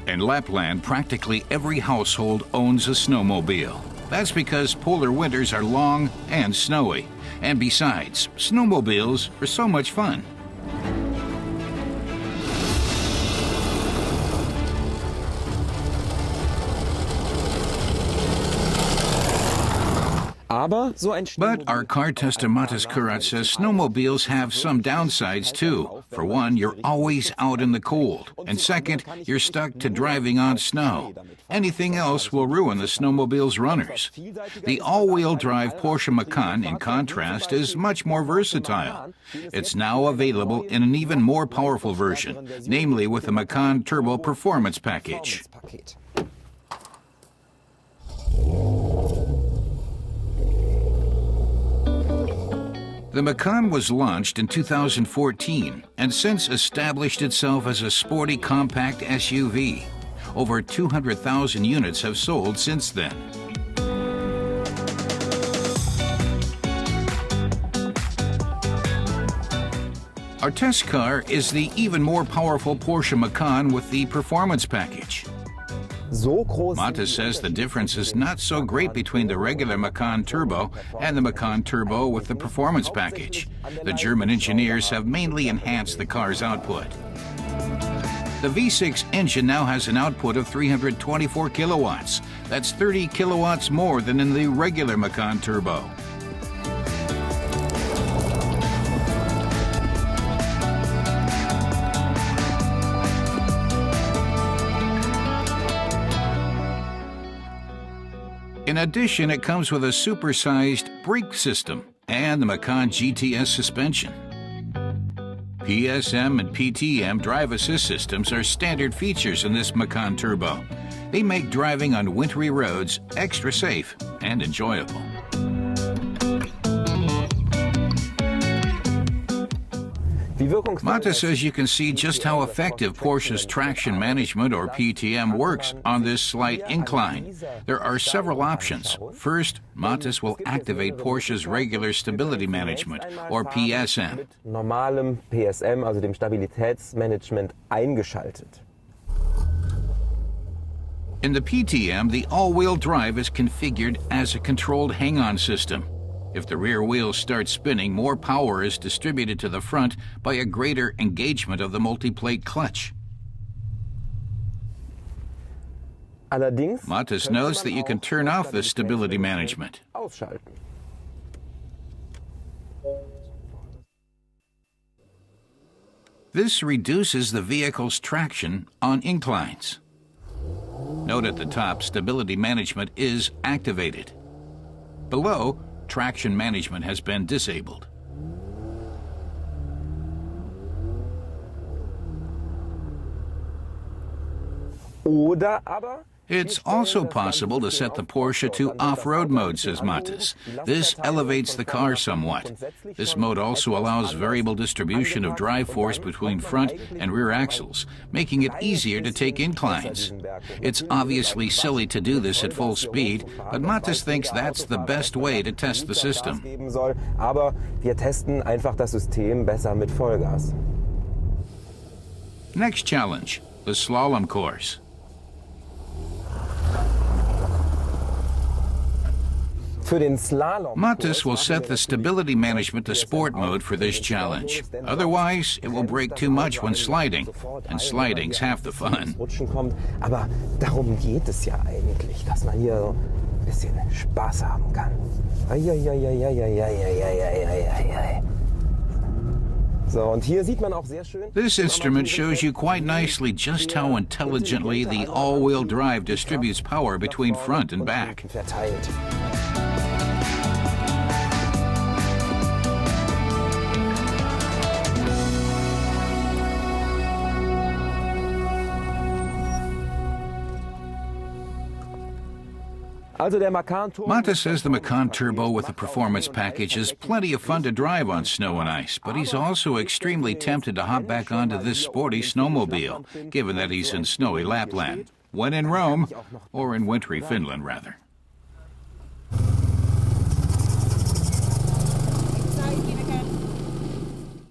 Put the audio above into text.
In Lapland, practically every household owns a snowmobile. That's because polar winters are long and snowy. And besides, snowmobiles are so much fun. But our car tester Matas Kurat says snowmobiles have some downsides too. For one, you're always out in the cold. And second, you're stuck to driving on snow. Anything else will ruin the snowmobile's runners. The all-wheel drive Porsche Macan, in contrast, is much more versatile. It's now available in an even more powerful version, namely with the Macan Turbo Performance Package. The Macan was launched in 2014 and since established itself as a sporty compact SUV. Over 200,000 units have sold since then. Our test car is the even more powerful Porsche Macan with the Performance Package. Matas says the difference is not so great between the regular Macan Turbo and the Macan Turbo with the Performance Package. The German engineers have mainly enhanced the car's output. The V6 engine now has an output of 324 kilowatts. That's 30 kilowatts more than in the regular Macan Turbo. In addition, it comes with a supersized brake system and the Macan GTS suspension. PSM and PTM drive assist systems are standard features in this Macan Turbo. They make driving on wintry roads extra safe and enjoyable. Matas says you can see just how effective Porsche's traction management, or PTM, works on this slight incline. There are several options. First, Matas will activate Porsche's regular stability management, or PSM. Normalem PSM, also dem Stabilitätsmanagement, eingeschaltet. In the PTM, the all-wheel drive is configured as a controlled hang-on system. If the rear wheels start spinning, more power is distributed to the front by a greater engagement of the multi-plate clutch. Matas notes that you can turn off the stability management. This reduces the vehicle's traction on inclines. Note at the top, stability management is activated. Below, traction management has been disabled. It's also possible to set the Porsche to off-road mode, says Matas. This elevates the car somewhat. This mode also allows variable distribution of drive force between front and rear axles, making it easier to take inclines. It's obviously silly to do this at full speed, but Matas thinks that's the best way to test the system. Aber wir testen einfach das System besser mit Vollgas. Next challenge, the slalom course. Matas will set the stability management to sport mode for this challenge. Otherwise, it will brake too much when sliding, and sliding's half the fun. Aber darum geht es ja eigentlich, dass man hier so ein bisschen Spaß haben kann. This instrument shows you quite nicely just how intelligently the all-wheel drive distributes power between front and back. Matas says the Macan Turbo with the Performance Package is plenty of fun to drive on snow and ice, but he's also extremely tempted to hop back onto this sporty snowmobile, given that he's in snowy Lapland, when in Rome, or in wintry Finland, rather.